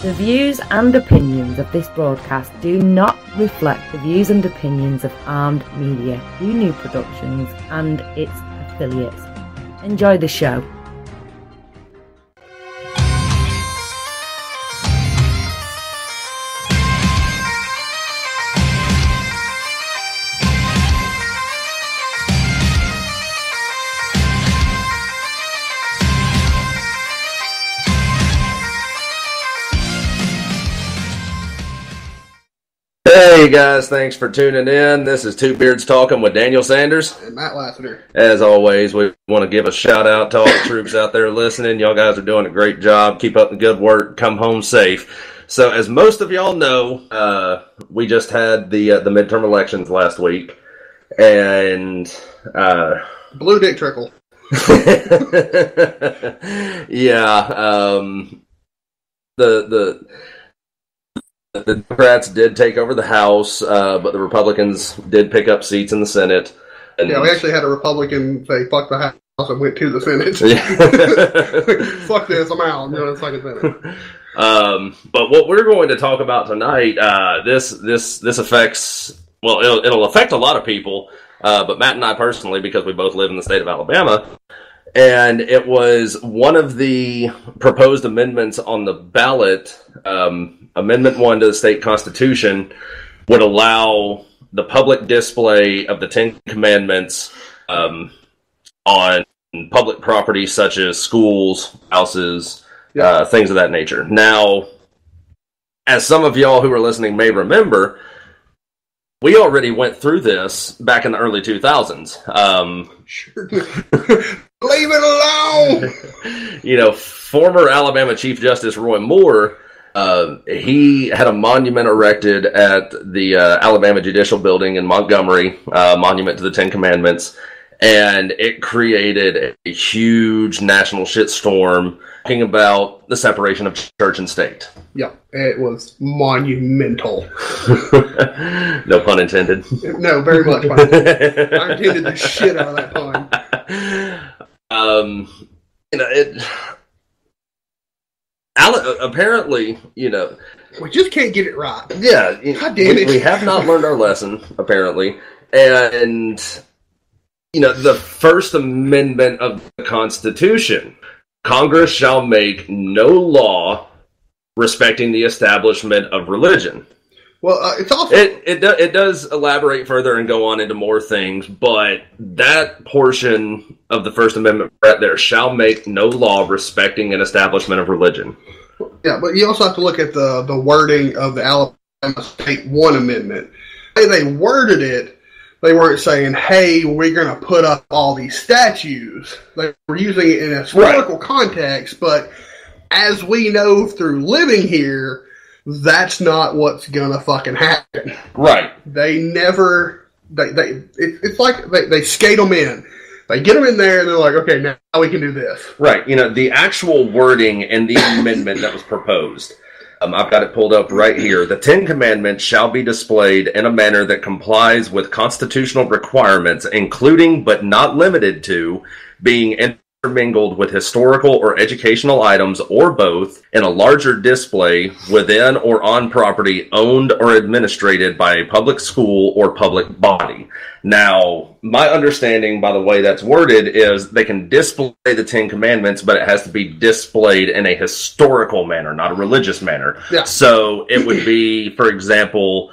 The views and opinions of this broadcast do not reflect the views and opinions of Armed Media, UNU Productions and its affiliates. Enjoy the show. Hey guys, thanks for tuning in. This is Two Beards Talking with Daniel Sanders. And Matt Lassiter. As always, we want to give a shout out to all the troops out there listening. Y'all guys are doing a great job. Keep up the good work. Come home safe. So as most of y'all know, we just had the midterm elections last week. And Blue dick trickle. Yeah. The Democrats did take over the House, but the Republicans did pick up seats in the Senate. And yeah, we actually had a Republican say, fuck the House, and went to the Senate. Yeah. Fuck this, I'm out. I'm going to the second Senate. But what we're going to talk about tonight, this affects, well, it'll affect a lot of people, but Matt and I personally, because we both live in the state of Alabama, and it was one of the proposed amendments on the ballot. Amendment 1 to the state constitution would allow the public display of the Ten Commandments on public property such as schools, houses, things of that nature. Now, as some of y'all who are listening may remember, we already went through this back in the early 2000s. Sure. Leave it alone! Former Alabama Chief Justice Roy Moore, he had a monument erected at the Alabama Judicial Building in Montgomery, monument to the Ten Commandments, and it created a huge national shitstorm talking about the separation of church and state. Yeah, it was monumental. No pun intended. No, very much pun intended. I intended the shit out of that pun. Apparently, we just can't get it right. Yeah, God damn it. We have not learned our lesson, apparently. And, the First Amendment of the Constitution, Congress shall make no law respecting the establishment of religion. Well, it's also... It does elaborate further and go on into more things, but that portion of the First Amendment right there shall make no law respecting an establishment of religion. Yeah, but you also have to look at the wording of the Alabama State 1 Amendment. The way they worded it, they weren't saying, hey, we're going to put up all these statues. They were using it in a historical context, but as we know through living here, that's not what's gonna fucking happen. Right. They never. It's like they skate them in. They get them in there, and they're like, okay, now we can do this. Right. The actual wording in the amendment that was proposed. I've got it pulled up right here. The Ten Commandments shall be displayed in a manner that complies with constitutional requirements, including but not limited to being intermingled with historical or educational items or both in a larger display within or on property owned or administrated by a public school or public body. Now, my understanding by the way that's worded is they can display the Ten Commandments, but it has to be displayed in a historical manner, not a religious manner. Yeah. So it would be, for example,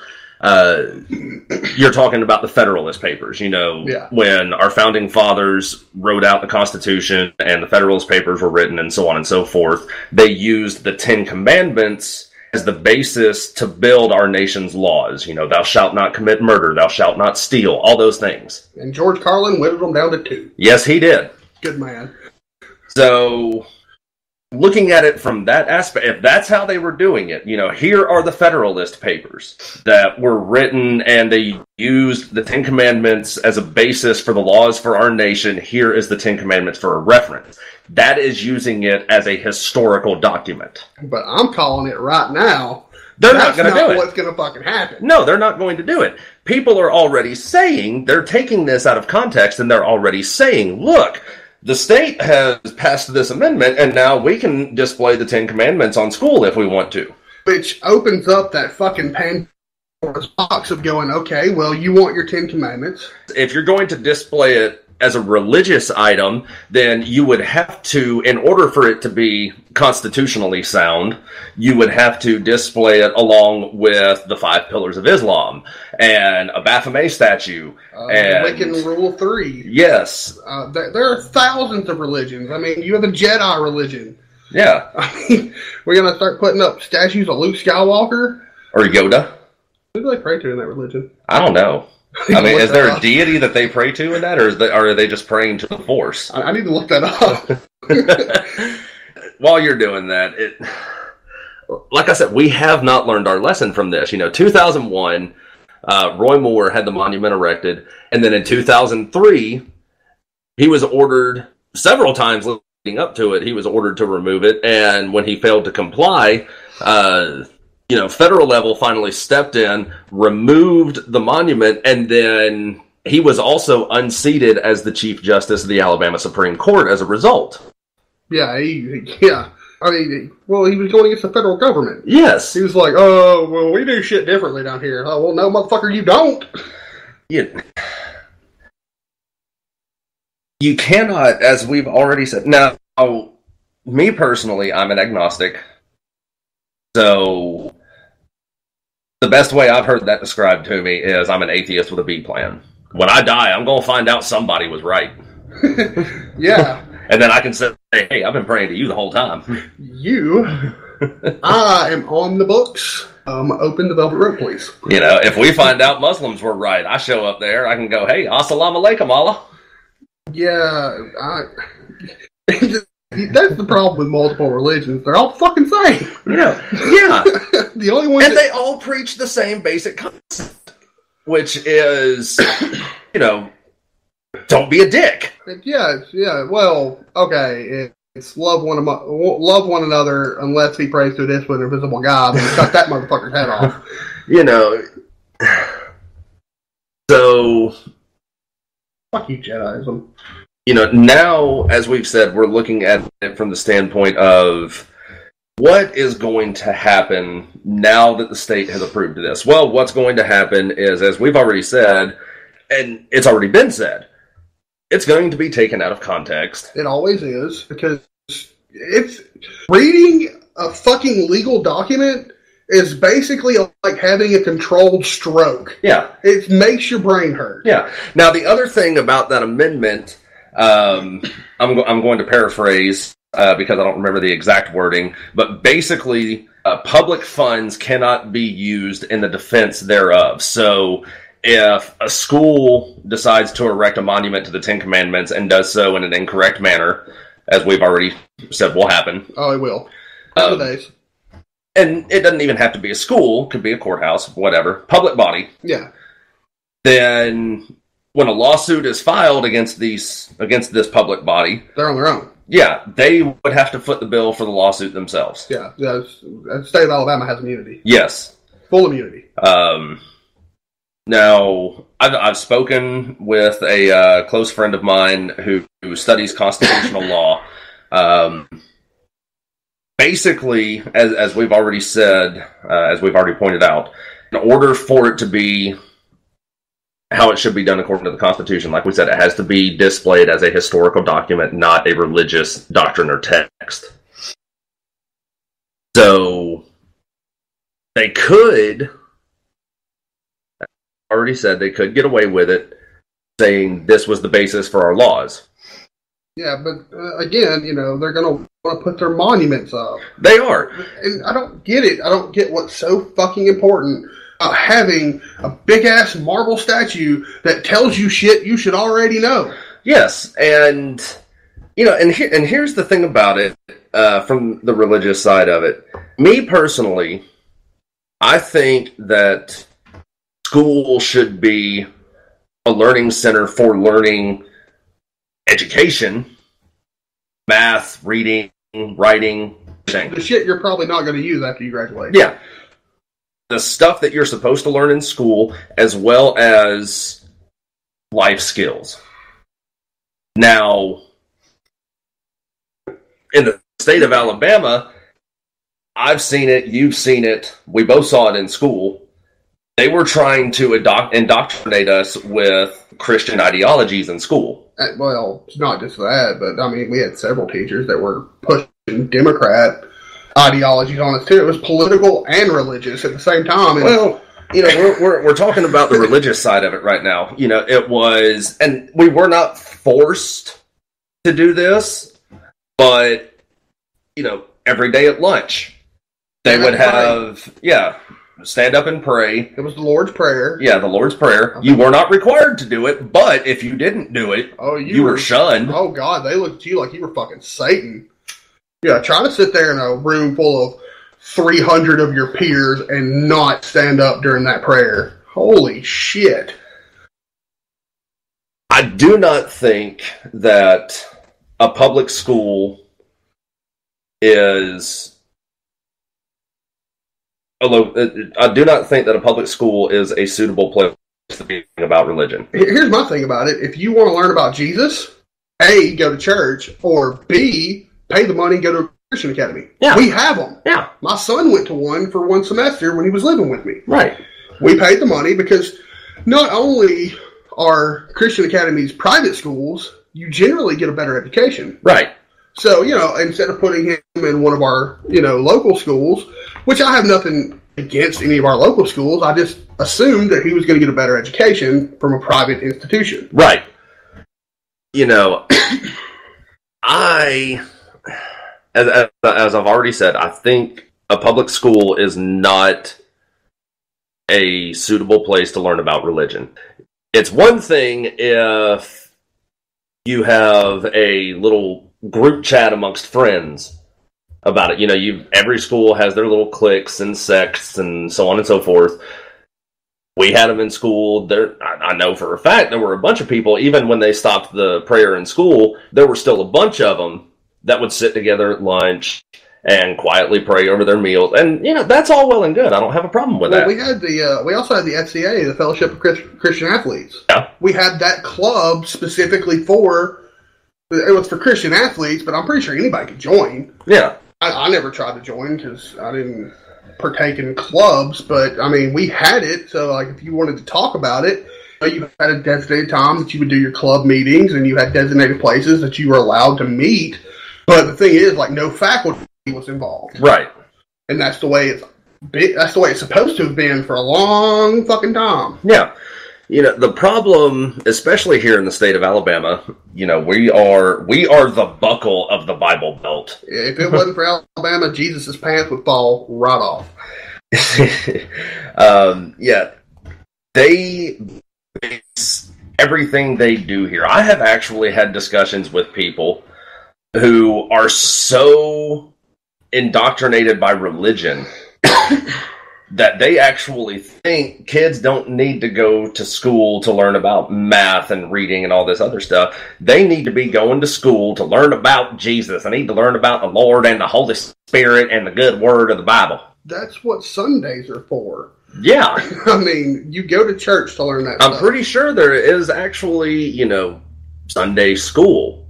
you're talking about the Federalist Papers, when our founding fathers wrote out the Constitution and the Federalist Papers were written and so on and so forth. They used the Ten Commandments as the basis to build our nation's laws. Thou shalt not commit murder, thou shalt not steal, all those things. And George Carlin whittled them down to 2. Yes, he did. Good man. So, looking at it from that aspect, if that's how they were doing it, here are the Federalist Papers that were written and they used the Ten Commandments as a basis for the laws for our nation. Here is the Ten Commandments for a reference. That is using it as a historical document. But I'm calling it right now. They're not going to do it. That's not what's going to fucking happen. No, they're not going to do it. People are already saying, they're taking this out of context and they're already saying, look, the state has passed this amendment, and now we can display the Ten Commandments on school if we want to. Which opens up that fucking Pandora's box of going, okay, well, you want your Ten Commandments. If you're going to display it as a religious item, then you would have to, in order for it to be constitutionally sound, you would have to display it along with the 5 pillars of Islam and a Baphomet statue. And Wiccan Rule 3. Yes. There are thousands of religions. I mean, you have a Jedi religion. Yeah. I mean, we're going to start putting up statues of Luke Skywalker? Or Yoda. Who do they pray to in that religion? I don't know. I mean, is there a deity that they pray to in that, or are they just praying to the Force? I need to look that up. While you're doing that, like I said, we have not learned our lesson from this. 2001, Roy Moore had the monument erected, and then in 2003, he was ordered several times leading up to it. He was ordered to remove it, and when he failed to comply, federal level finally stepped in, removed the monument, and then he was also unseated as the Chief Justice of the Alabama Supreme Court as a result. Yeah, yeah. I mean, well, he was going against the federal government. Yes. He was like, oh, well, we do shit differently down here. Oh, well, no, motherfucker, you don't. You cannot, as we've already said. Now, me personally, I'm an agnostic. So, the best way I've heard that described to me is I'm an atheist with a B plan. When I die, I'm going to find out somebody was right. Yeah. And then I can say, hey, I've been praying to you the whole time. I am on the books. Open the velvet rope, please. If we find out Muslims were right, I show up there, I can go, hey, assalamu alaikum, Allah. Yeah, that's the problem with multiple religions. They're all fucking same. Yeah. The only one, and they all preach the same basic concept, which is, don't be a dick. Yeah. Well, okay, it's love one another unless he prays to this one invisible God and cut that motherfucker's head off. So fuck you, Jediism. Now, as we've said, we're looking at it from the standpoint of what is going to happen now that the state has approved of this. Well, what's going to happen is, as we've already said, and it's already been said, it's going to be taken out of context. It always is, because it's reading a fucking legal document is basically like having a controlled stroke. Yeah. It makes your brain hurt. Yeah. Now, the other thing about that amendment, I'm going to paraphrase because I don't remember the exact wording, but basically, public funds cannot be used in the defense thereof. So, if a school decides to erect a monument to the Ten Commandments and does so in an incorrect manner, as we've already said will happen. Oh, it will. Nowadays. And it doesn't even have to be a school. Could be a courthouse, whatever. Public body. Yeah. Then, when a lawsuit is filed against this public body, they're on their own. Yeah, they would have to foot the bill for the lawsuit themselves. Yeah. The state of Alabama has immunity. Yes. Full immunity. Now, I've spoken with a close friend of mine who studies constitutional law. Basically, as we've already said, as we've already pointed out, in order for it to be how it should be done according to the Constitution, like we said, it has to be displayed as a historical document, not a religious doctrine or text. So, they could, already said, they could get away with it, saying this was the basis for our laws. Yeah, but again, they're going to want to put their monuments up. They are. And I don't get it. I don't get what's so fucking important about having a big-ass marble statue that tells you shit you should already know. Yes, and, and here's the thing about it, from the religious side of it. Me personally, I think that school should be a learning center for learning education, math, reading, writing, the shit you're probably not going to use after you graduate. Yeah. The stuff that you're supposed to learn in school, as well as life skills. Now, in the state of Alabama, I've seen it, you've seen it, we both saw it in school. They were trying to indoctrinate us with Christian ideologies in school. Well, it's not just that, but I mean, we had several teachers that were pushing Democrat ideologies on us too. It was political and religious at the same time. And, well, you know, we're talking about the religious side of it right now. You know, it was, and we were not forced to do this, but you know, every day at lunch, they would have, stand up and pray. It was the Lord's Prayer. Yeah, the Lord's Prayer. You were not required to do it, but if you didn't do it, you were shunned. Oh, God, they looked at you like you were fucking Satan. Yeah, try to sit there in a room full of 300 of your peers and not stand up during that prayer. Holy shit. I do not think that a public school is... I do not think that a public school is a suitable place to be about religion. Here's my thing about it. If you want to learn about Jesus, A, go to church, or B, pay the money and go to a Christian academy. Yeah. We have them. Yeah. My son went to one for one semester when he was living with me. Right. We paid the money because not only are Christian academies private schools, you generally get a better education. Right. So, you know, instead of putting him in one of our, you know, local schools, which I have nothing against any of our local schools, I just assumed that he was going to get a better education from a private institution. Right. You know, as I've already said, I think a public school is not a suitable place to learn about religion. It's one thing if you have a little group chat amongst friends about it. You know, every school has their little cliques and sects and so on and so forth. We had them in school. I know for a fact there were a bunch of people, even when they stopped the prayer in school, there were still a bunch of them that would sit together at lunch and quietly pray over their meals. And, you know, that's all well and good. I don't have a problem with that. We had we also had the FCA, the Fellowship of Christian Athletes. Yeah. We had that club specifically it was for Christian athletes, but I'm pretty sure anybody could join. Yeah. I never tried to join because I didn't partake in clubs, but I mean, we had it. So, like, if you wanted to talk about it, you had a designated time that you would do your club meetings, and you had designated places that you were allowed to meet. But the thing is, like, no faculty was involved, right? And that's the way it's supposed to have been for a long fucking time. Yeah. You know, the problem, especially here in the state of Alabama, you know, we are the buckle of the Bible Belt. If it wasn't for Alabama, Jesus' pants would fall right off. Yeah. They base everything they do here. I have actually had discussions with people who are so indoctrinated by religion that they actually think kids don't need to go to school to learn about math and reading and all this other stuff. They need to be going to school to learn about Jesus. They need to learn about the Lord and the Holy Spirit and the good word of the Bible. That's what Sundays are for. Yeah. I mean, you go to church to learn that I'm stuff. pretty sure there is actually, you know, Sunday school.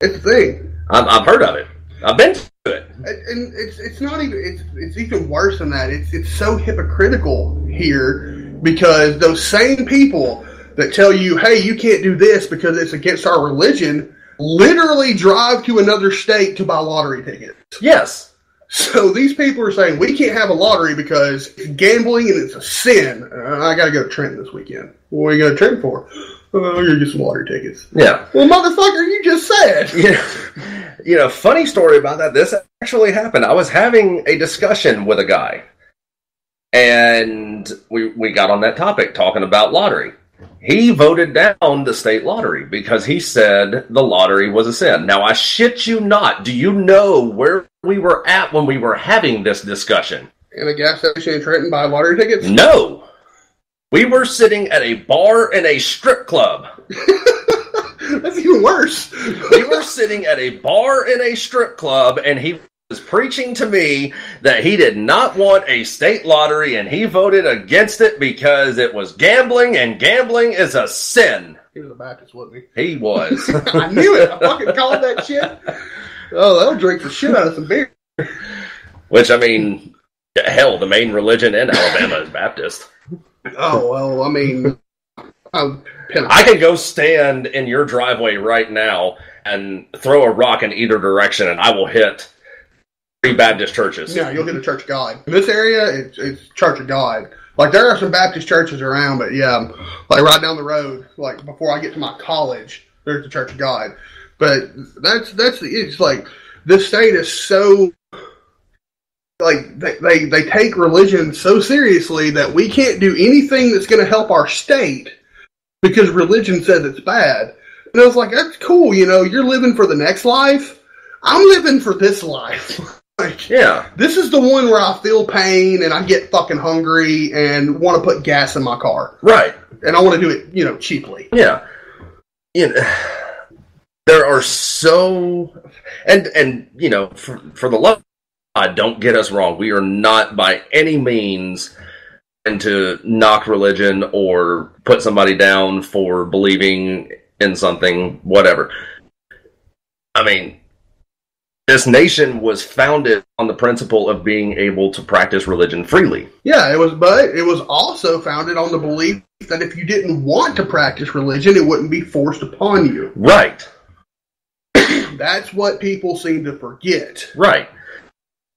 It's a thing. I've heard of it. I've been to it. And it's not even, it's even worse than that. It's so hypocritical here because those same people that tell you, hey, you can't do this because it's against our religion, literally drive to another state to buy lottery tickets. Yes. So these people are saying, we can't have a lottery because it's gambling and it's a sin. I got to go to Trenton this weekend. What are you going to Trenton for? I'm going to get some lottery tickets. Yeah. Well, motherfucker, you just said. Yeah. You know, funny story about that. This actually happened. I was having a discussion with a guy, and we got on that topic, talking about lottery. He voted down the state lottery because he said the lottery was a sin. Now, I shit you not. Do you know where we were at when we were having this discussion? In a gas station in Trenton buy lottery tickets? No. We were sitting at a bar in a strip club. That's even worse. We were sitting at a bar in a strip club, and he was preaching to me that he did not want a state lottery, and he voted against it because it was gambling, and gambling is a sin. He was a Baptist, wasn't he? He was. I knew it. I fucking called that shit. Oh, they'll drink the shit out of some beer. Which, I mean, hell, the main religion in Alabama is Baptist. Oh, well, I mean, I can go stand in your driveway right now and throw a rock in either direction, and I will hit 3 Baptist churches. Yeah, you'll hit a Church of God. In this area, it's Church of God. Like, there are some Baptist churches around, but yeah, like right down the road, like before I get to my college, there's the Church of God. But it's like, this state is so, like, they take religion so seriously that we can't do anything that's going to help our state because religion says it's bad. And I was like, that's cool, you're living for the next life. I'm living for this life. Like, yeah. This is the one where I feel pain and I get fucking hungry and want to put gas in my car. Right. And I want to do it, cheaply. Yeah. There are so... And for the love of God, don't get us wrong. We are not by any means trying to knock religion or put somebody down for believing in something, whatever. I mean... This nation was founded on the principle of being able to practice religion freely. Yeah, but it was also founded on the belief that if you didn't want to practice religion, it wouldn't be forced upon you. Right. That's what people seem to forget. Right.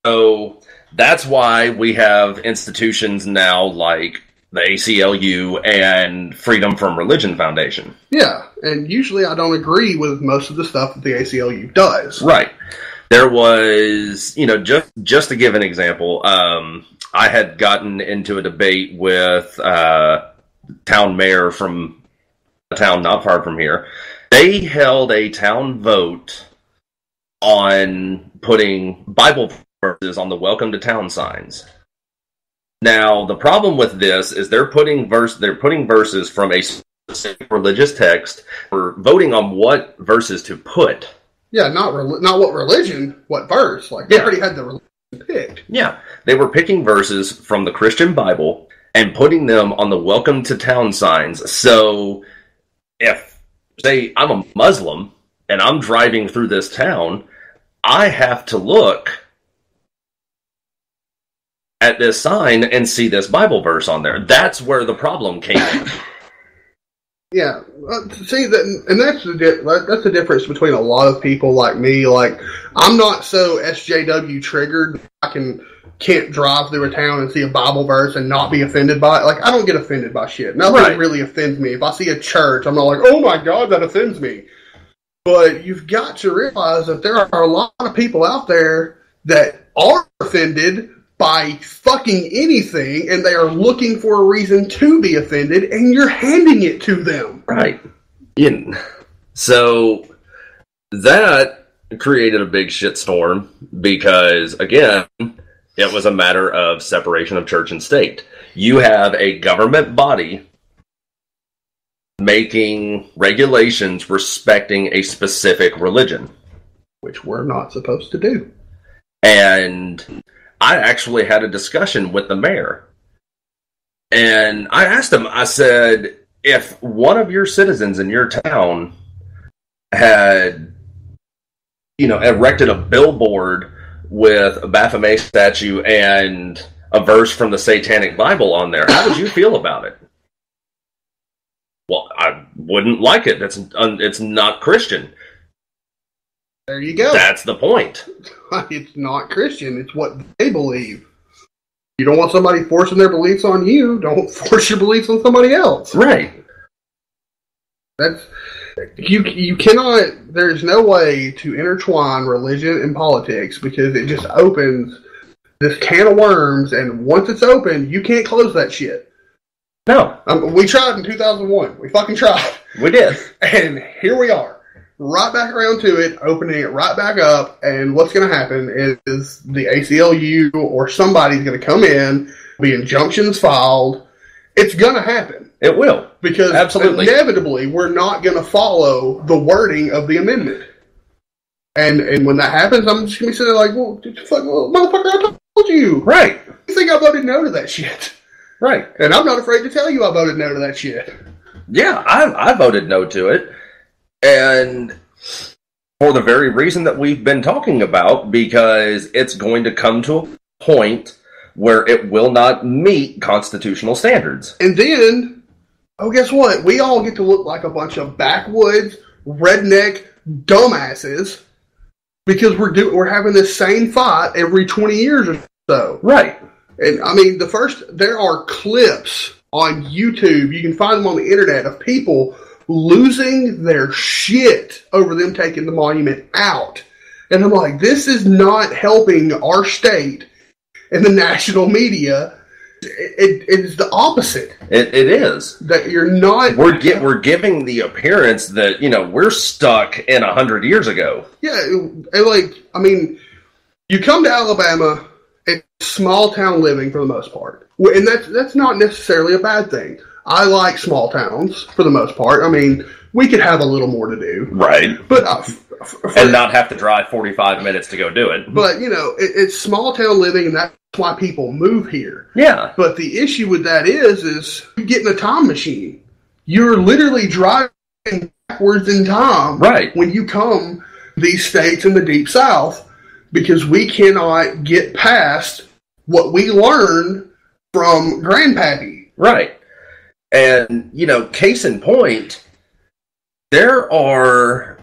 So that's why we have institutions now like the ACLU and Freedom from Religion Foundation. Yeah, and usually I don't agree with most of the stuff that the ACLU does. Right. There was, just to give an example, I had gotten into a debate with town mayor from a town not far from here. They held a town vote on putting Bible verses on the welcome to town signs. Now, the problem with this is they're putting verses from a specific religious text. We're voting on what verses to put. Yeah, not what religion, what verse. Like, they already had the religion picked. Yeah, they were picking verses from the Christian Bible and putting them on the welcome to town signs. So, if, say, I'm a Muslim and I'm driving through this town, I have to look at this sign and see this Bible verse on there. That's where the problem came in. Yeah, see that, and that's the difference between a lot of people like me. Like, I'm not so SJW triggered. I can't drive through a town and see a Bible verse and not be offended by it. Like, I don't get offended by shit. Nothing really offends me. If I see a church, I'm not like, oh my God, that offends me. But you've got to realize that there are a lot of people out there that are offended by fucking anything, and they are looking for a reason to be offended, and you're handing it to them. Right. So that created a big shitstorm because, again, it was a matter of separation of church and state. You have a government body making regulations respecting a specific religion, which we're not supposed to do. And I actually had a discussion with the mayor. And I asked him, I said, if one of your citizens in your town had, erected a billboard with a Baphomet statue and a verse from the Satanic Bible on there, how would you feel about it? Well, I wouldn't like it. It's not Christian. There you go. That's the point. It's not Christian. It's what they believe. You don't want somebody forcing their beliefs on you. Don't force your beliefs on somebody else. Right. That's you cannot. There's no way to intertwine religion and politics because it just opens this can of worms. And once it's open, you can't close that shit. No. We tried in 2001. We fucking tried. We did. And here we are. Right back around to it, opening it right back up, and what's going to happen is the ACLU or somebody's going to come in, be injunctions filed. It's going to happen. It will. Because absolutely, inevitably, we're not going to follow the wording of the amendment. And when that happens, I'm just going to be sitting there like, well, motherfucker, I told you. Right. You think I voted no to that shit. Right. And I'm not afraid to tell you I voted no to that shit. Yeah, I voted no to it. And for the very reason that we've been talking about, because it's going to come to a point where it will not meet constitutional standards. And then, guess what? We all get to look like a bunch of backwoods, redneck dumbasses because we're having this same fight every 20 years or so. Right. And I mean, there are clips on YouTube, you can find them on the internet, of people losing their shit over them taking the monument out. And I'm like, this is not helping our state and the national media. It is the opposite. It is. That you're not... We're giving the appearance that, we're stuck in 100 years ago. Yeah, you come to Alabama, it's small town living for the most part. And that's not necessarily a bad thing. I like small towns for the most part. I mean, we could have a little more to do. Right. But and not have to drive 45 minutes to go do it. But, it's small town living, and that's why people move here. Yeah. But the issue with that is you get in a time machine. You're literally driving backwards in time. Right. When you come these states in the Deep South, because we cannot get past what we learned from Grandpappy. Right. And, case in point, there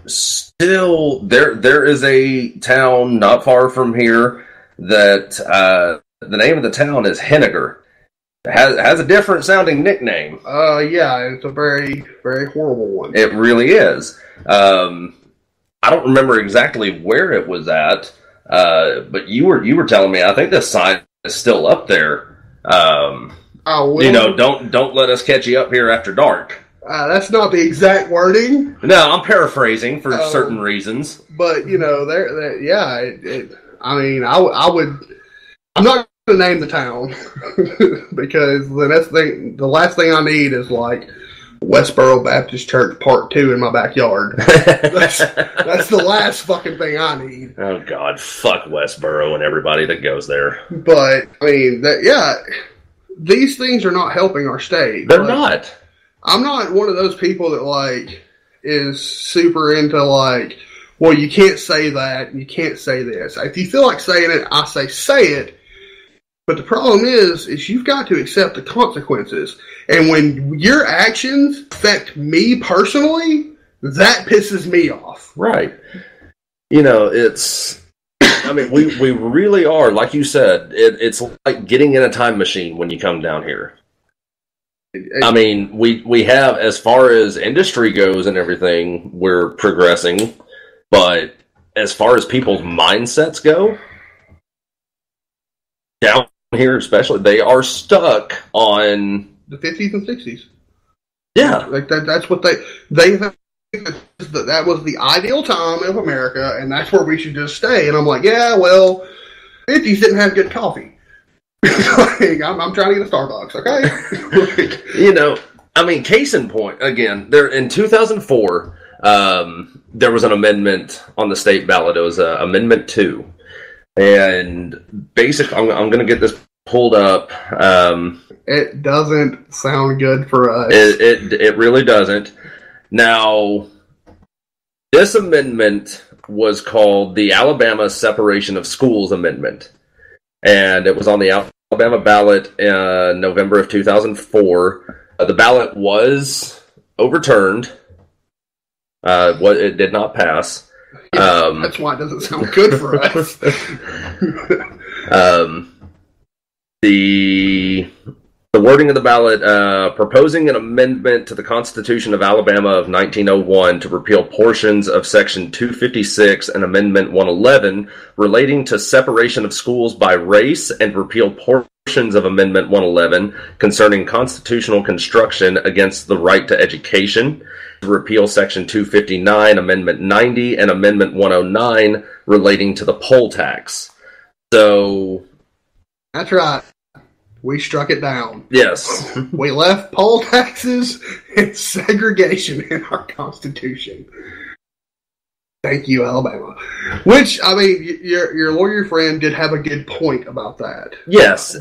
is a town not far from here that the name of the town is Henniger. It has a different sounding nickname. Yeah, it's a very, very horrible one. It really is. I don't remember exactly where it was at, but you were telling me, I think this sign is still up there. Don't let us catch you up here after dark. That's not the exact wording. No, I'm paraphrasing for certain reasons. But I would. I'm not going to name the town because the last thing I need is like Westboro Baptist Church Part 2 in my backyard. That's the last fucking thing I need. Oh God, fuck Westboro and everybody that goes there. But I mean, these things are not helping our state. They're not. I'm not one of those people that is super into well, you can't say that, and you can't say this. If you feel like saying it, I say it. But the problem is you've got to accept the consequences. And when your actions affect me personally, that pisses me off. Right. We really are, like you said, it's like getting in a time machine when you come down here. We have, as far as industry goes and everything, we're progressing. But as far as people's mindsets go, down here especially, they are stuck on the 50s and 60s. Yeah. That's what they think that was the ideal time of America, and that's where we should just stay. And I'm like, yeah, well, 50s didn't have good coffee. I'm trying to get a Starbucks, okay? Case in point, again, there in 2004, there was an amendment on the state ballot. It was Amendment 2. And basically, I'm going to get this pulled up. It doesn't sound good for us. It really doesn't. Now, this amendment was called the Alabama Separation of Schools Amendment. And it was on the Alabama ballot in November of 2004. The ballot was overturned. It did not pass. Yeah, that's why it doesn't sound good for us. The wording of the ballot, proposing an amendment to the Constitution of Alabama of 1901 to repeal portions of Section 256 and Amendment 111 relating to separation of schools by race, and repeal portions of Amendment 111 concerning constitutional construction against the right to education, to repeal Section 259, Amendment 90, and Amendment 109 relating to the poll tax. So... That's right. We struck it down. Yes. We left poll taxes and segregation in our Constitution. Thank you, Alabama. Which, your lawyer friend did have a good point about that. Yes.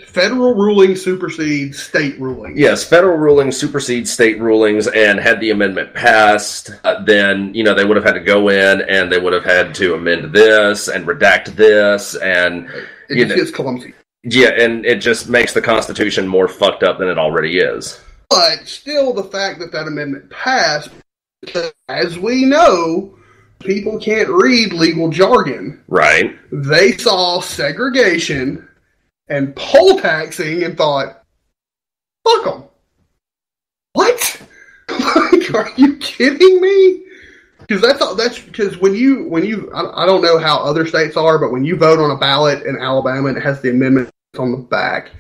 Federal ruling supersedes state ruling. Yes, federal rulings supersede state rulings, and had the amendment passed, then, they would have had to go in and they would have had to amend this and redact this, and it just gets clumsy. Yeah, and it just makes the Constitution more fucked up than it already is. But still, the fact that amendment passed, as we know, people can't read legal jargon. Right. They saw segregation and poll taxing and thought, fuck them. What? Like, are you kidding me? Because because when you I don't know how other states are, but when you vote on a ballot in Alabama and it has the amendment on the back,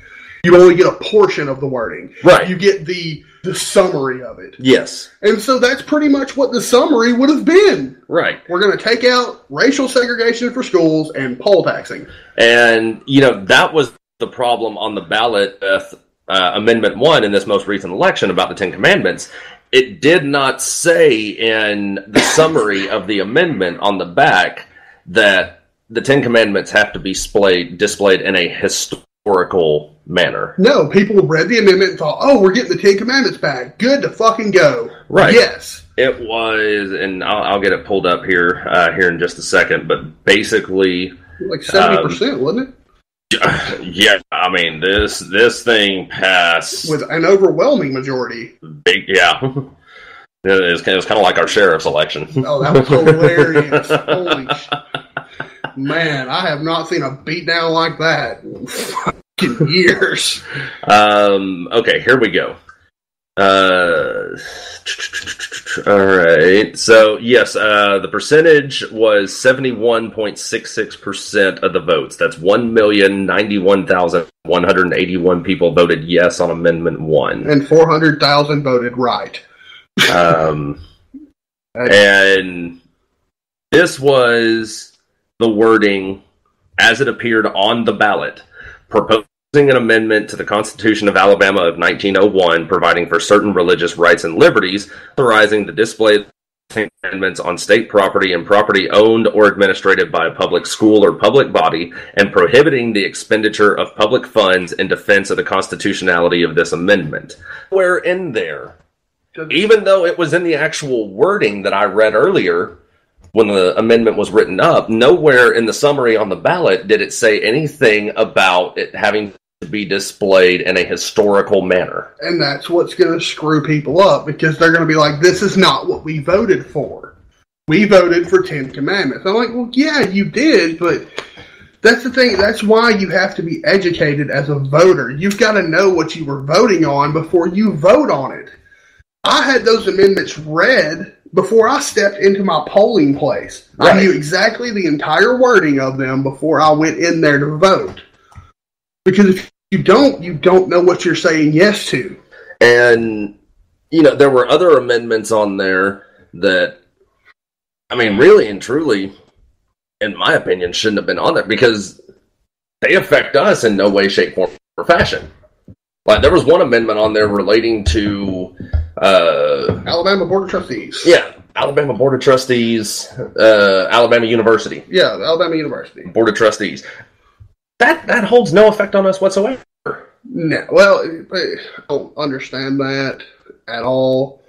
you only get a portion of the wording. Right. You get the summary of it. Yes. And so that's pretty much what the summary would have been. Right. We're going to take out racial segregation for schools and poll taxing. And, that was the problem on the ballot with Amendment 1 in this most recent election about the Ten Commandments. It did not say in the summary of the amendment on the back that the Ten Commandments have to be displayed in a historical manner. No, people read the amendment and thought, oh, we're getting the Ten Commandments back. Good to fucking go. Right. Yes. It was, and I'll get it pulled up here in just a second, but basically... Like 70%, wasn't it? Yeah, I mean, this thing passed... With an overwhelming majority. Yeah. It was kind of like our sheriff's election. Oh, that was hilarious. Holy shit. Man, I have not seen a beatdown like that in fucking years. Okay, here we go. All right. So, yes, the percentage was 71.66% of the votes. That's 1,091,181 people voted yes on Amendment 1. And 400,000 voted right. And this was the wording as it appeared on the ballot, proposing an amendment to the Constitution of Alabama of 1901, providing for certain religious rights and liberties, authorizing the display of amendments on state property and property owned or administered by a public school or public body, and prohibiting the expenditure of public funds in defense of the constitutionality of this amendment. Where in there, even though it was in the actual wording that I read earlier, when the amendment was written up, nowhere in the summary on the ballot did it say anything about it having to be displayed in a historical manner. And that's what's going to screw people up, because they're going to be like, this is not what we voted for. We voted for 10 Commandments. I'm like, well, yeah, you did, but that's the thing. That's why you have to be educated as a voter. You've got to know what you were voting on before you vote on it. I had those amendments read before I stepped into my polling place. Right. I knew exactly the entire wording of them before I went in there to vote. Because if you don't know what you're saying yes to. And, there were other amendments on there that, I mean, really and truly, in my opinion, shouldn't have been on there, because they affect us in no way, shape, form, or fashion. Like, there was one amendment on there relating to... Alabama Board of Trustees. Yeah, Alabama Board of Trustees, Alabama University. Yeah, Alabama University. Board of Trustees. That holds no effect on us whatsoever. No, well, I don't understand that at all.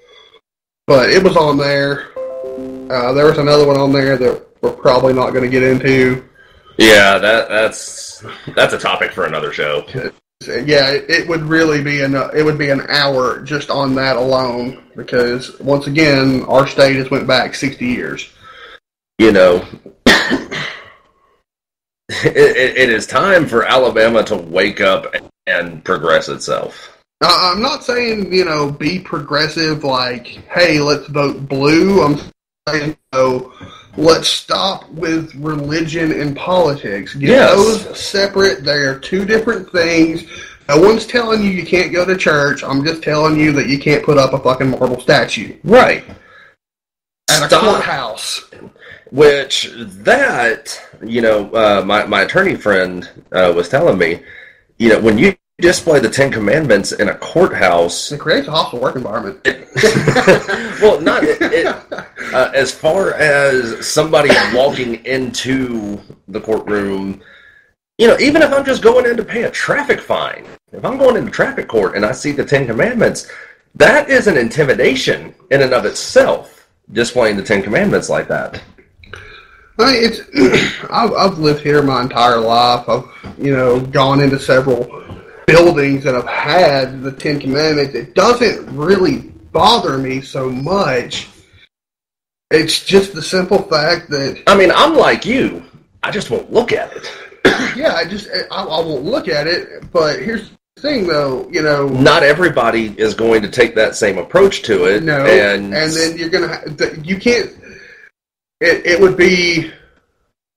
But it was on there. There was another one on there that we're probably not going to get into. Yeah, that's a topic for another show. Yeah, it would really be an hour just on that alone, because once again, our state has went back 60 years. It is time for Alabama to wake up and progress itself. I'm not saying, be progressive like, hey, let's vote blue. I'm saying, let's stop with religion and politics. Get those separate. They're two different things. No one's telling you can't go to church. I'm just telling you that you can't put up a fucking marble statue. Right. At a courthouse. Which, my attorney friend was telling me, when you display the Ten Commandments in a courthouse... It creates a hostile work environment. Well, not... as far as somebody walking into the courtroom, even if I'm just going in to pay a traffic fine, if I'm going into traffic court and I see the Ten Commandments, that is an intimidation in and of itself, displaying the Ten Commandments like that. I mean, I've lived here my entire life. I've, gone into several buildings that have had the Ten Commandments. It doesn't really bother me so much. It's just the simple fact that... I mean, I'm like you. I just won't look at it. Yeah, I won't look at it, but here's the thing, though, Not everybody is going to take that same approach to it. No, and then you're going to... You can't... It would be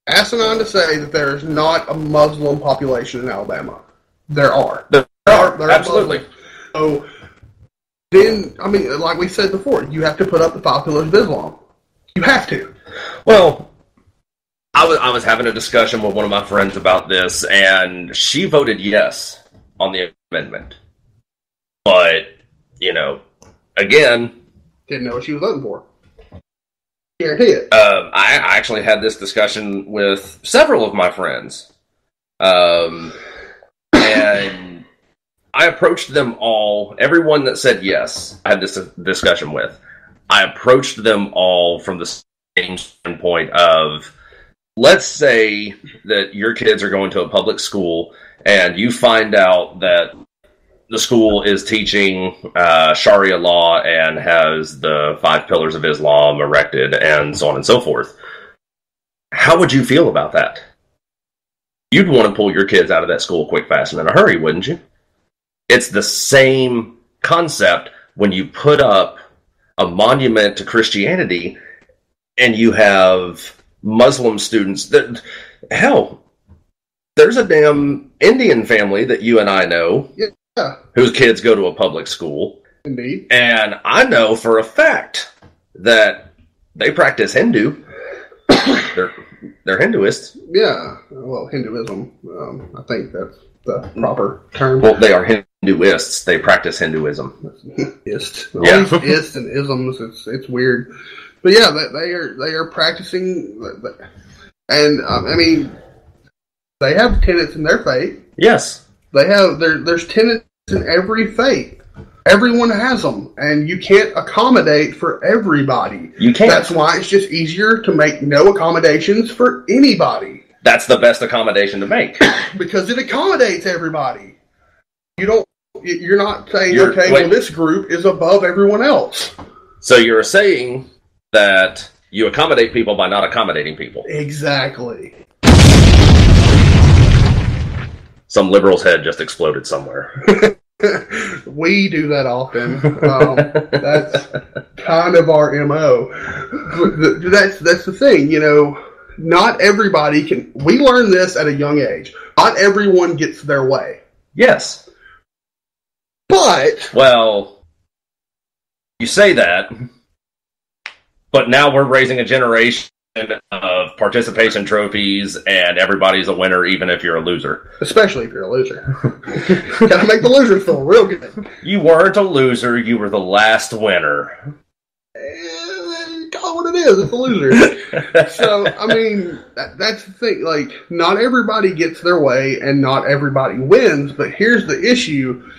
asinine to say that there is not a Muslim population in Alabama. There are. There are absolutely. So then, I mean, like we said before, you have to put up the 5 pillars of Islam. You have to. Well, I was having a discussion with one of my friends about this, and she voted yes on the amendment. But, again... Didn't know what she was voting for. Guarantee it. I actually had this discussion with several of my friends. And I approached them all, everyone that said yes, I had this discussion with. I approached them all from the same standpoint of, let's say that your kids are going to a public school and you find out that the school is teaching Sharia law and has the 5 pillars of Islam erected and so on and so forth. How would you feel about that? You'd want to pull your kids out of that school quick, fast, and in a hurry, wouldn't you? It's the same concept when you put up a monument to Christianity and you have Muslim students that, hell, there's a damn Indian family that you and I know whose kids go to a public school. Indeed. And I know for a fact that they practice Hindu. They're Hinduists. Yeah, well, Hinduism, I think that's the proper term. Well, they are Hinduists. They practice Hinduism. Ist. Yeah. Ist and isms, it's weird. But yeah, they are practicing, and I mean, they have tenets in their faith. Yes. There's tenets in every faith. Everyone has them, and you can't accommodate for everybody. You can't. That's why it's just easier to make no accommodations for anybody. That's the best accommodation to make. Because it accommodates everybody. You're not saying, well, this group is above everyone else. So you're saying that you accommodate people by not accommodating people. Exactly. Some liberal's head just exploded somewhere. We do that often. That's kind of our MO. That's the thing, not everybody can... We learn this at a young age. Not everyone gets their way. Yes. But... Well, you say that, but now we're raising a generation of participation trophies, and everybody's a winner, even if you're a loser. Especially if you're a loser. Gotta make the losers feel real good. You weren't a loser, you were the last winner. Call it what it is, it's a loser. So, I mean, that's the thing. Like, not everybody gets their way, and not everybody wins, but here's the issue,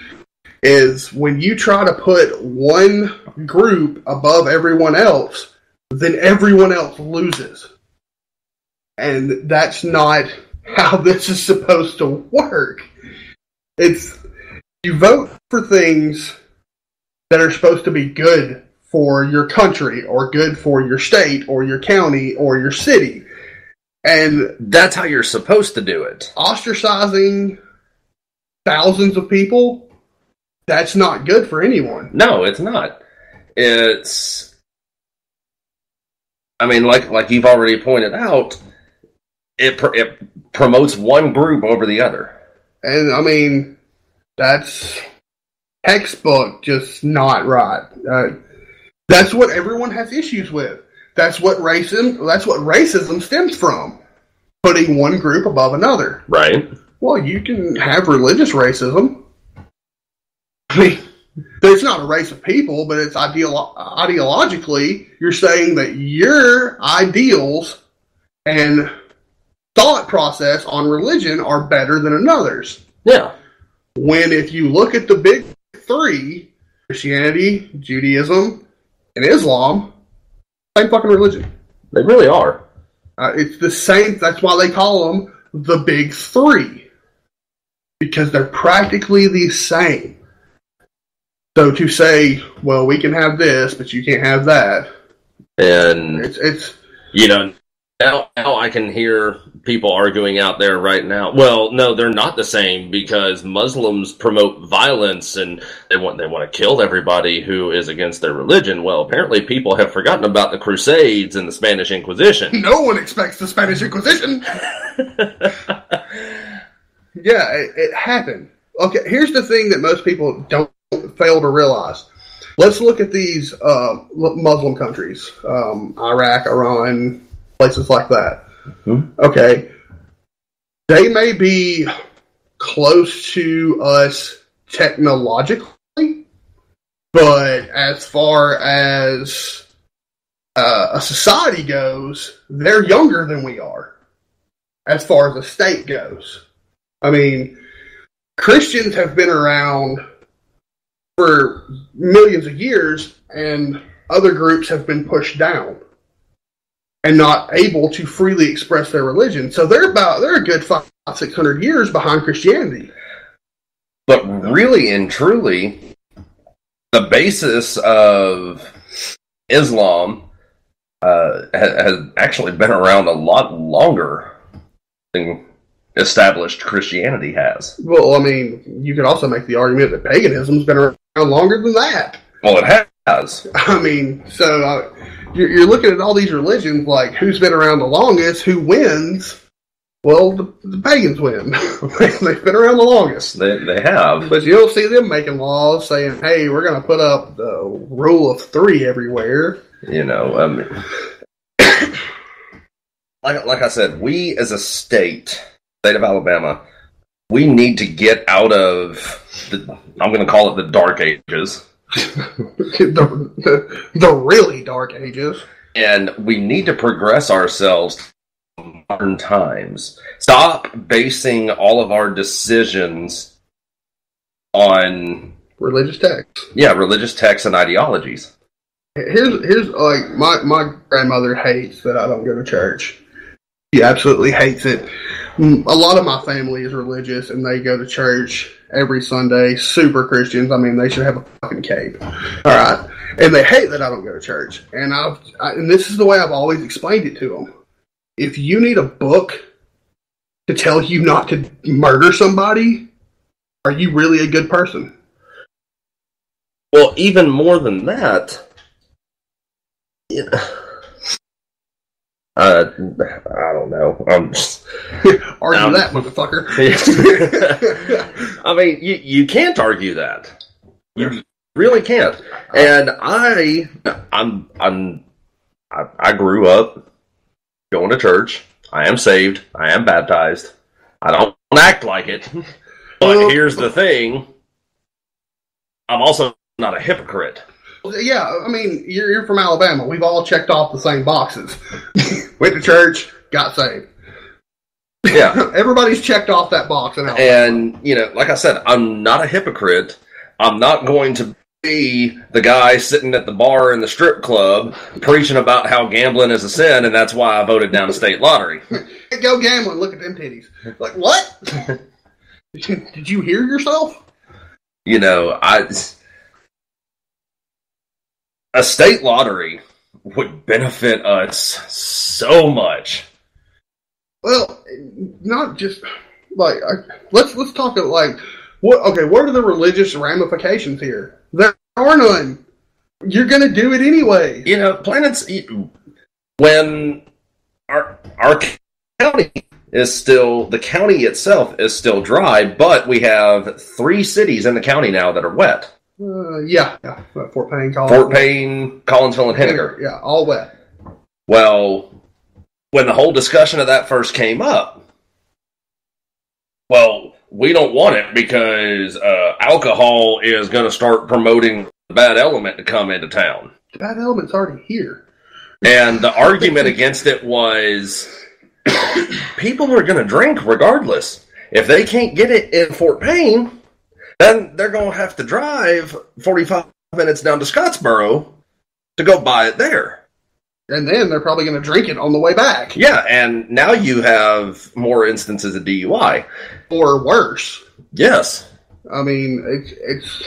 is when you try to put one group above everyone else, then everyone else loses. And that's not how this is supposed to work. It's, you vote for things that are supposed to be good for your country, or good for your state, or your county, or your city. And that's how you're supposed to do it. Ostracizing thousands of people, that's not good for anyone. No, it's not. It's... I mean, like you've already pointed out, it promotes one group over the other. And, I mean, that's textbook just not right. That's what everyone has issues with. That's what racism stems from. Putting one group above another. Right. Well, you can have religious racism. I mean... There's not a race of people, but it's ideologically, you're saying that your ideals and thought process on religion are better than another's. Yeah. When if you look at the big three, Christianity, Judaism, and Islam, same fucking religion. They really are. It's the same. That's why they call them the big three. Because they're practically the same. So to say, well, we can have this, but you can't have that. And, it's you know, now I can hear people arguing out there right now. Well, no, they're not the same because Muslims promote violence and they want to kill everybody who is against their religion. Well, apparently people have forgotten about the Crusades and the Spanish Inquisition. No one expects the Spanish Inquisition. Yeah, it happened. Okay, here's the thing that most people don't fail to realize. Let's look at these Muslim countries, Iraq, Iran, places like that. Mm-hmm. Okay, they may be close to us technologically, but as far as a society goes, they're younger than we are, as far as the state goes. I mean, Christians have been around for millions of years, and other groups have been pushed down and not able to freely express their religion. So they're a good 500-600 years behind Christianity. But really and truly, the basis of Islam has actually been around a lot longer than established Christianity has. Well, I mean, you could also make the argument that paganism's been around longer than that. Well, it has. I mean, so you're looking at all these religions, like who's been around the longest, who wins? Well, the pagans win. They've been around the longest. They have. But you don't see them making laws saying, hey, we're going to put up the rule of three everywhere. You know, like I said, we as a state of Alabama, we need to get out of I'm going to call it the dark ages. the really dark ages. And we need to progress ourselves to modern times. Stop basing all of our decisions on religious texts. Yeah, religious texts and ideologies. Here's like my grandmother hates that I don't go to church. She absolutely hates it. A lot of my family is religious, and they go to church every Sunday. Super Christians. I mean, they should have a fucking cape. All right, and they hate that I don't go to church. And and this is the way I've always explained it to them. If you need a book to tell you not to murder somebody, are you really a good person? Well, even more than that. Yeah. I don't know. Argue that, motherfucker. I mean, you can't argue that. You really can't. And I grew up going to church. I am saved. I am baptized. I don't act like it. But here's the thing. I'm also not a hypocrite. Yeah, I mean, you're from Alabama. We've all checked off the same boxes. Went to church, got saved. Yeah. Everybody's checked off that box in Alabama. And, you know, like I said, I'm not a hypocrite. I'm not going to be the guy sitting at the bar in the strip club preaching about how gambling is a sin, and that's why I voted down the state lottery. Hey, go gambling, look at them titties. Like, what? Did you hear yourself? You know, a state lottery would benefit us so much. Well, not just like let's talk like what? Okay, what are the religious ramifications here? There are none. You're going to do it anyway. You know, when our county is still, the county itself is still dry, but we have 3 cities in the county now that are wet. Yeah. Fort Payne, Collinsville, and Henniker. Yeah, all wet. Well, when the whole discussion of that first came up, well, we don't want it because alcohol is going to start promoting the bad element to come into town. The bad element's already here. And the argument against it was, people are going to drink regardless. If they can't get it in Fort Payne, then they're going to have to drive 45 minutes down to Scottsboro to go buy it there. And then they're probably going to drink it on the way back. Yeah, and now you have more instances of DUI. Or worse. Yes. I mean, it's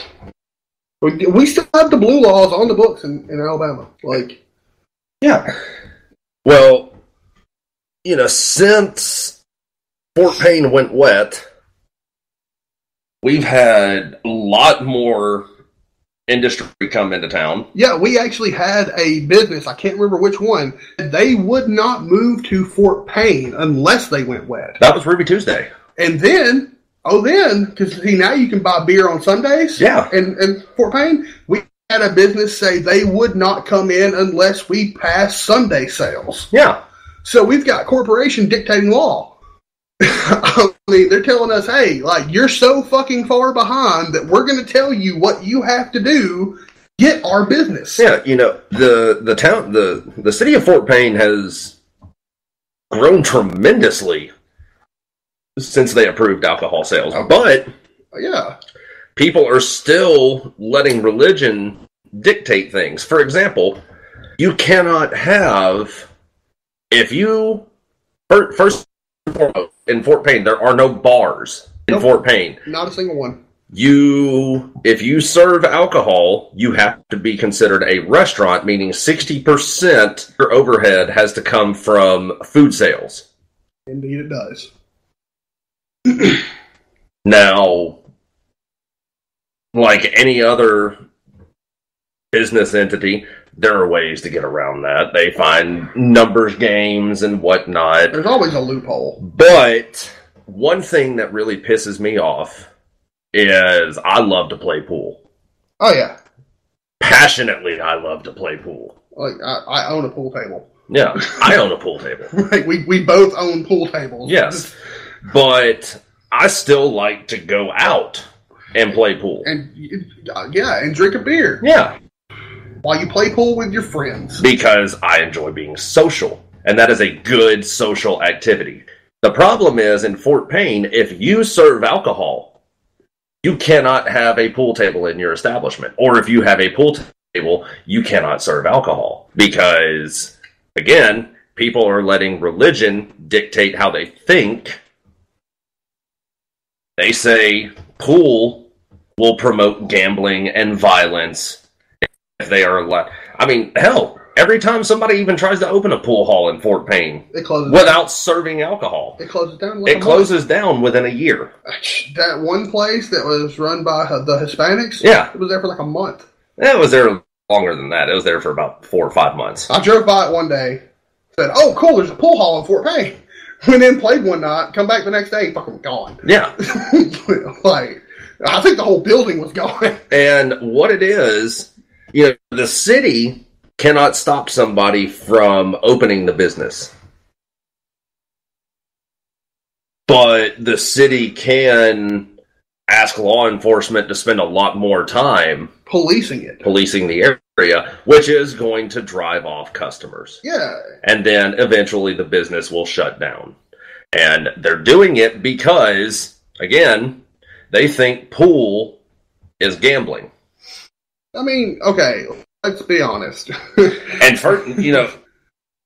we still have the blue laws on the books in Alabama. Like, yeah. Well, since Fort Payne went wet, we've had a lot more industry come into town. Yeah, we actually had a business, I can't remember which one, they would not move to Fort Payne unless they went wet. That was Ruby Tuesday. And then, because now you can buy beer on Sundays. Yeah. In Fort Payne, we had a business say they would not come in unless we pass Sunday sales. Yeah. So we've got corporation dictating law. I mean, they're telling us, hey, like, you're so fucking far behind that we're going to tell you what you have to do. Get our business. Yeah, the city of Fort Payne has grown tremendously since they approved alcohol sales. But yeah, people are still letting religion dictate things. For example, you cannot have, first and foremost, in Fort Payne, there are no bars in Fort Payne. Not a single one. If you serve alcohol, you have to be considered a restaurant, meaning 60% of your overhead has to come from food sales. Indeed it does. Now, like any other business entity, there are ways to get around that. They find numbers games and whatnot. There's always a loophole. But one thing that really pisses me off is I love to play pool. Oh, yeah. Passionately, I love to play pool. Like, I own a pool table. Yeah, I own a pool table. Right, we both own pool tables. Yes, but I still like to go out and play pool. And, and drink a beer. Yeah. While you play pool with your friends. Because I enjoy being social. And that is a good social activity. The problem is, in Fort Payne, if you serve alcohol, you cannot have a pool table in your establishment. Or if you have a pool table, you cannot serve alcohol. Because, again, people are letting religion dictate how they think. They say pool will promote gambling and violence. If they are allowed. I mean, hell, every time somebody even tries to open a pool hall in Fort Payne without serving alcohol, it closes down. It closes down within a year. That one place that was run by the Hispanics, it was there for like a month. It was there longer than that. It was there for about 4 or 5 months. I drove by it one day, said, "Oh, cool! There's a pool hall in Fort Payne." Went in, played one night, come back the next day, fucking gone. Yeah, like I think the whole building was gone. And what it is. The city cannot stop somebody from opening the business. But the city can ask law enforcement to spend a lot more time policing the area, which is going to drive off customers. Yeah. And then eventually the business will shut down. And they're doing it because, again, they think pool is gambling. I mean, okay, let's be honest. And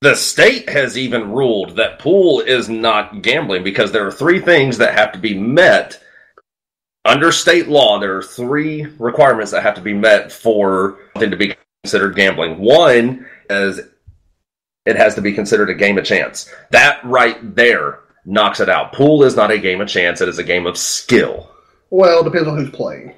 the state has even ruled that pool is not gambling because there are 3 things that have to be met. Under state law, there are 3 requirements that have to be met for something to be considered gambling. One is it has to be considered a game of chance. That right there knocks it out. Pool is not a game of chance. It is a game of skill. Well, it depends on who's playing.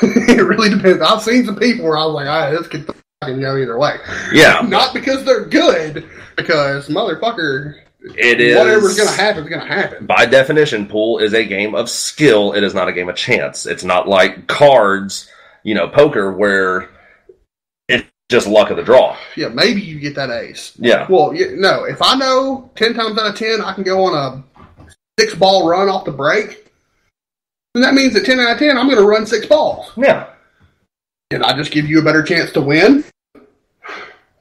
It really depends. I've seen some people where I was like, this could fucking go either way. Yeah. Not because they're good, because motherfucker, it is. Whatever's going to happen is going to happen. By definition, pool is a game of skill. It is not a game of chance. It's not like cards, poker, where it's just luck of the draw. Yeah, maybe you get that ace. Yeah. Well, no, if I know 10 times out of 10 I can go on a 6-ball run off the break, then that means that 10 out of 10, I'm going to run 6 balls. Yeah. Did I just give you a better chance to win?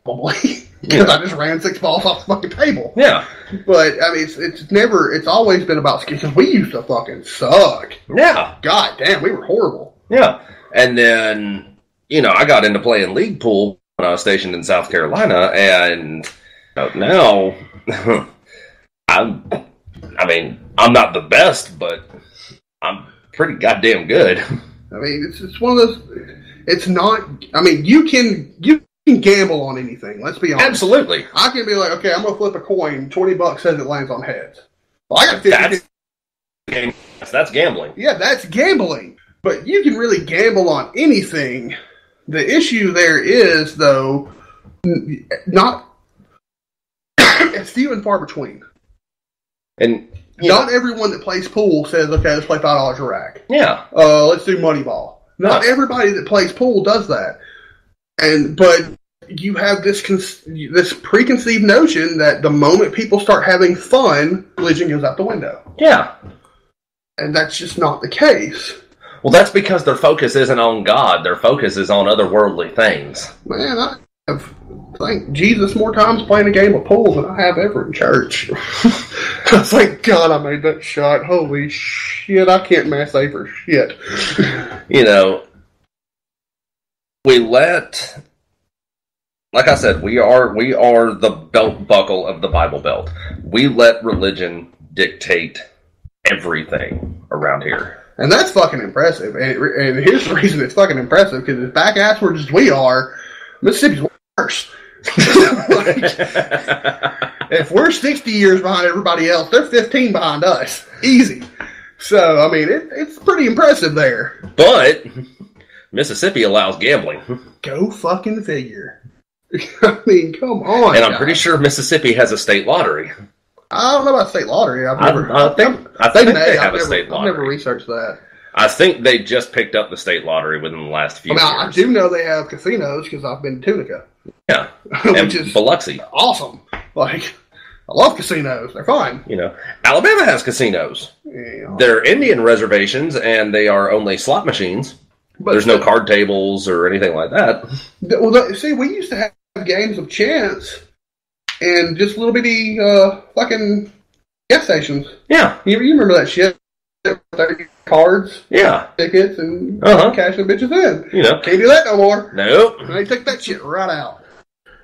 Probably. because I just ran 6 balls off the fucking table. Yeah. But I mean, it's always been about skill, because we used to fucking suck. Yeah. God damn, we were horrible. Yeah. And then, I got into playing league pool when I was stationed in South Carolina, and now I'm not the best, but I'm pretty goddamn good. I mean, it's one of those. It's not. I mean, you can gamble on anything. Let's be honest. Absolutely. I can be like, okay, I'm gonna flip a coin. $20 says it lands on heads. Well, I got 50. That's gambling. Yeah, that's gambling. But you can really gamble on anything. The issue there is, though, not. It's few and far between. And not everyone that plays pool says, okay, let's play $5 a rack. Yeah. Let's do Moneyball. Not everybody that plays pool does that. But you have this preconceived notion that the moment people start having fun, religion goes out the window. Yeah. And that's just not the case. Well, that's because their focus isn't on God. Their focus is on otherworldly things. Man, I have thanked Jesus more times playing a game of pool than I have ever in church. Thank God I made that shot. Holy shit, I can't mass A for shit. We let, like I said, we are the belt buckle of the Bible Belt. We let religion dictate everything around here. And that's fucking impressive. And here's the reason it's fucking impressive, because as back-asswards as we are, Mississippi's worse. If we're 60 years behind everybody else, they're 15 behind us. Easy. So, I mean, it's pretty impressive there. But Mississippi allows gambling. Go fucking figure. I mean, come on. And I'm pretty sure Mississippi has a state lottery. I don't know about state lottery. I think they have a state lottery. I've never researched that. I think they just picked up the state lottery within the last few years. I do know they have casinos because I've been to Tunica. Yeah. Which is Biloxi. Awesome. Like, I love casinos. They're fine. Alabama has casinos. Yeah. They're Indian reservations, and they are only slot machines. But there's no card tables or anything like that. Well, see, we used to have games of chance and just little bitty fucking gas stations. Yeah. You remember that shit? Cards, tickets, and cashing bitches in. Can't do that no more. Nope. They took that shit right out.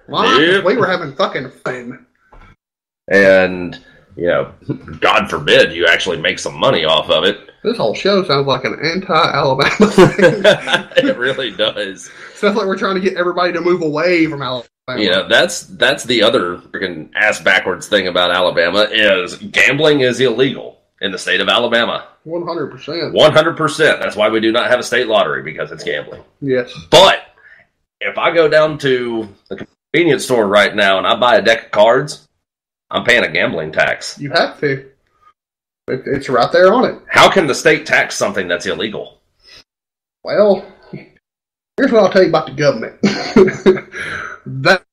Why? Nope. We were having fucking fun. And, God forbid you actually make some money off of it. This whole show sounds like an anti-Alabama thing. It really does. Sounds like we're trying to get everybody to move away from Alabama. That's the other freaking ass backwards thing about Alabama is gambling is illegal in the state of Alabama. 100%. 100%. That's why we do not have a state lottery, because it's gambling. Yes. But if I go down to the convenience store right now and I buy a deck of cards, I'm paying a gambling tax. You have to. It's right there on it. How can the state tax something that's illegal? Well, here's what I'll tell you about the government.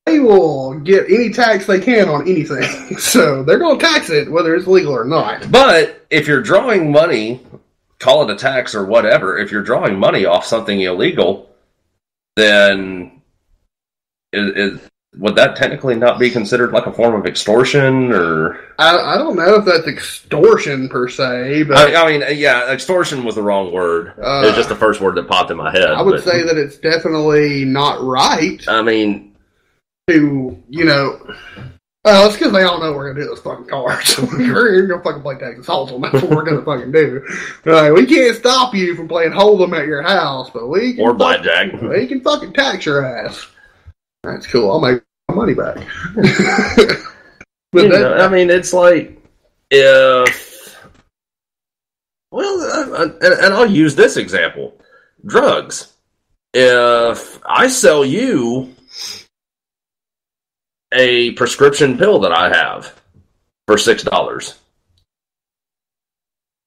They will get any tax they can on anything. So they're going to tax it whether it's legal or not. But if you're drawing money, call it a tax or whatever, if you're drawing money off something illegal, then would that technically not be considered like a form of extortion? Or I don't know if that's extortion per se, but I mean, yeah, extortion was the wrong word. It was just the first word that popped in my head. I would say that it's definitely not right. I mean, well, it's because they all know we're gonna do those fucking cards. We're gonna fucking play Texas Hold'em. That's what we're gonna fucking do. We can't stop you from playing Hold'em at your house, but we can blackjack. We can fucking tax your ass. That's cool. I'll make my money back. I mean, it's like if, and I'll use this example: drugs. If I sell you a prescription pill that I have for $6.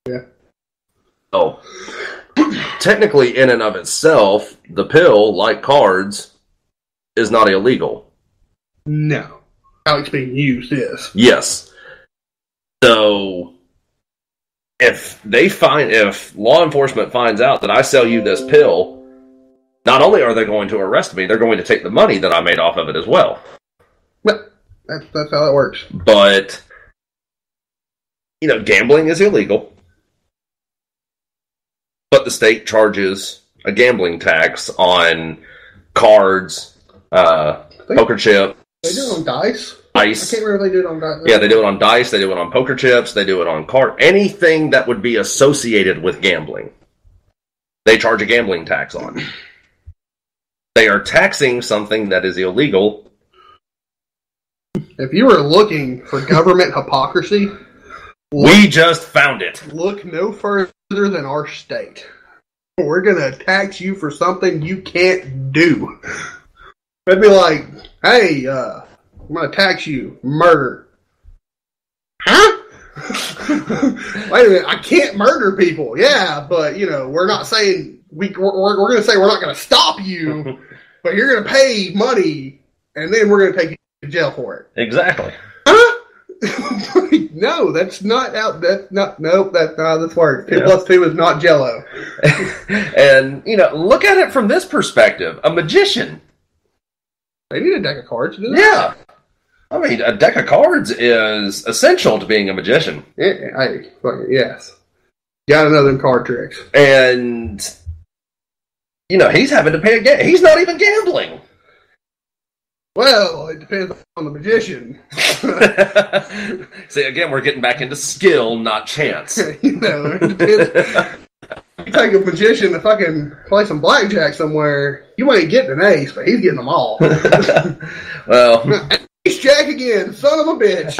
Yeah. Oh, technically, in and of itself, the pill, like cards, is not illegal. No. How it's being used is. Yes. So, if law enforcement finds out that I sell you this pill, not only are they going to arrest me, they're going to take the money that I made off of it as well. But that's how that works. But, gambling is illegal. But the state charges a gambling tax on cards, poker chips. They do it on dice? Ice. I can't remember if they do it on dice. Yeah, they do it on dice, they do it on poker chips, they do it on card. Anything that would be associated with gambling, they charge a gambling tax on. They are taxing something that is illegal. If you were looking for government hypocrisy, we just found it. Look no further than our state. We're going to tax you for something you can't do. They'd be like, hey, I'm going to tax you. Murder. Huh? Wait a minute, I can't murder people. Yeah, but, we're not saying, we're going to say we're not going to stop you, but you're going to pay money, and then we're going to take you to jail for it. Exactly. Huh? No, that's not out. That's not. Nope. That's not how this works. 2 plus 2 is not Jello. And look at it from this perspective. A magician. They need a deck of cards. Do they? Yeah. I mean, a deck of cards is essential to being a magician. Yes. Gotta know them card tricks. And he's having to pay a he's not even gambling. Well, it depends on the magician. See, again, we're getting back into skill, not chance. It depends. You take a magician to fucking play some blackjack somewhere, you ain't getting an ace, but he's getting them all. Well, ace jack again, son of a bitch.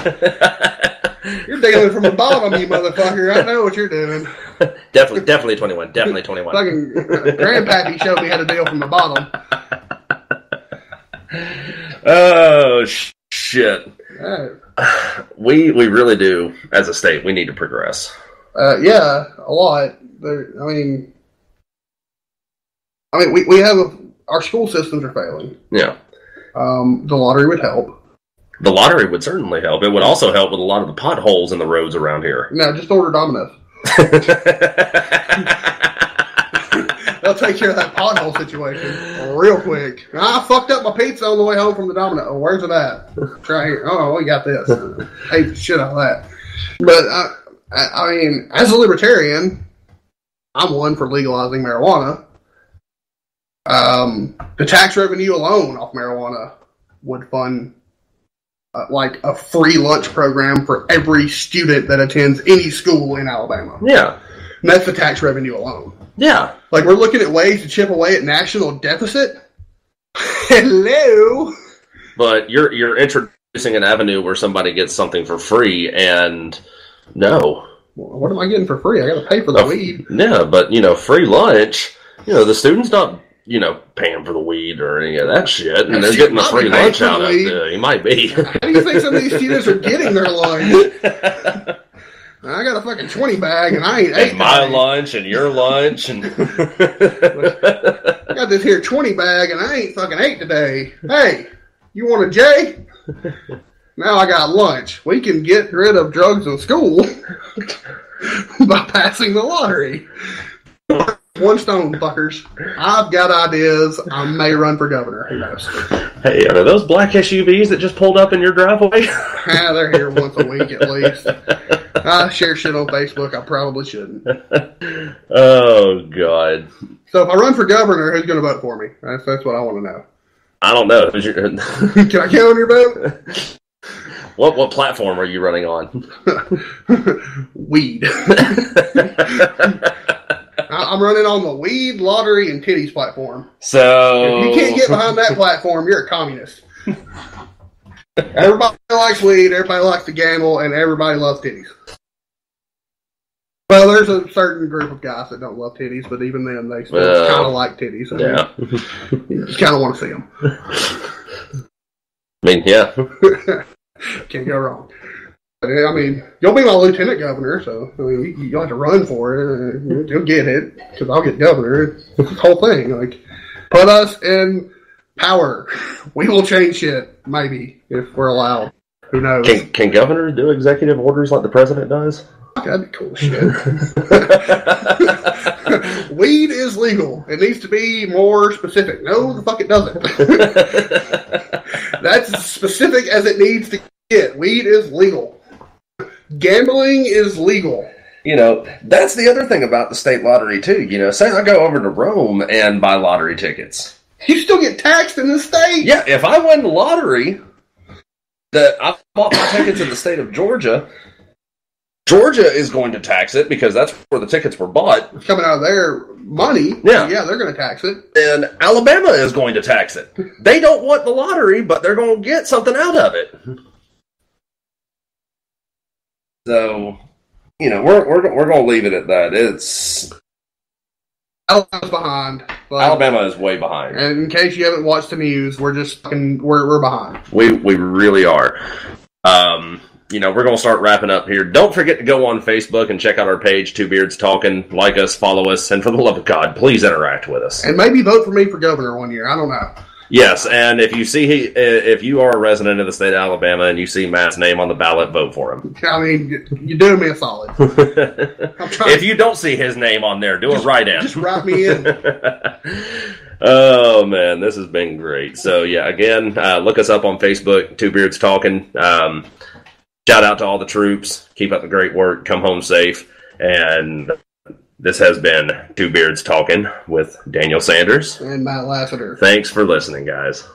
You're dealing from the bottom, you motherfucker. I know what you're doing. Definitely 21. Definitely 21. Fucking Grandpappy showed me how to deal from the bottom. Oh, shit. Right. We really do, as a state, we need to progress. Yeah, a lot. I mean, we have our school systems are failing. Yeah. The lottery would help. The lottery would certainly help. It would also help with a lot of the potholes in the roads around here. No, just order Domino's. They'll take care of that pothole situation real quick. I fucked up my pizza on the way home from the Domino. Oh, where's it at? Try here. Oh, we got this. Hate the shit out of that. But, I mean, as a libertarian, I'm one for legalizing marijuana. The tax revenue alone off marijuana would fund like a free lunch program for every student that attends any school in Alabama. Yeah. And that's the tax revenue alone. Yeah. Like, we're looking at ways to chip away at national deficit. Hello? But you're introducing an avenue where somebody gets something for free, and no. What am I getting for free? I got to pay for the weed. Yeah, but, free lunch, the student's not, paying for the weed or any of that shit, and they're getting a free lunch out of it. He might be. How do you think some of these students are getting their lunch? I got a fucking 20 bag and I ain't ate my lunch and your lunch and I got this here 20 bag and I ain't fucking ate today. Hey, you want a J? Now I got lunch. We can get rid of drugs in school by passing the lottery. One stone, fuckers. I've got ideas. I may run for governor. Who knows? Hey, are those black SUVs that just pulled up in your driveway? Yeah, they're here once a week at least. I share shit on Facebook. I probably shouldn't. Oh, God. So if I run for governor, who's going to vote for me? That's what I want to know. I don't know. Can I count on your vote? What platform are you running on? Weed. I'm running on the weed, lottery, and titties platform. So if you can't get behind that platform, you're a communist. Everybody likes weed, everybody likes to gamble, and everybody loves titties. Well, there's a certain group of guys that don't love titties, but even then, they still kind of like titties. So yeah. You just kind of want to see them. I mean, yeah. Can't go wrong. I mean, you'll be my lieutenant governor, so I mean, you'll have to run for it. You'll get it, because I'll get governor. It's this whole thing. Like, put us in power. We will change shit, maybe, if we're allowed. Who knows? Can governors do executive orders like the president does? That'd be cool shit. Weed is legal. It needs to be more specific. No, the fuck it doesn't. That's as specific as it needs to get. Weed is legal. Gambling is legal. That's the other thing about the state lottery, too. Say I go over to Rome and buy lottery tickets. You still get taxed in the state. Yeah, if I win the lottery, I bought my tickets in the state of Georgia, Georgia is going to tax it because that's where the tickets were bought. It's coming out of their money. Yeah, they're going to tax it. And Alabama is going to tax it. They don't want the lottery, but they're going to get something out of it. So, we're going to leave it at that. Alabama's behind. Alabama is way behind. And in case you haven't watched the news, we're just we're behind. We really are. We're going to start wrapping up here. Don't forget to go on Facebook and check out our page, Two Beards Talking. Like us, follow us, and for the love of God, please interact with us. And maybe vote for me for governor one year. I don't know. Yes, and if you are a resident of the state of Alabama and you see Matt's name on the ballot, vote for him. I mean, you're doing me a solid. If you don't see his name on there, do a write-in. Just write me in. Oh, man, this has been great. So, yeah, again, look us up on Facebook, Two Beards Talking. Shout out to all the troops. Keep up the great work. Come home safe. And this has been Two Beards Talking with Daniel Sanders and Matt Lassiter. Thanks for listening, guys.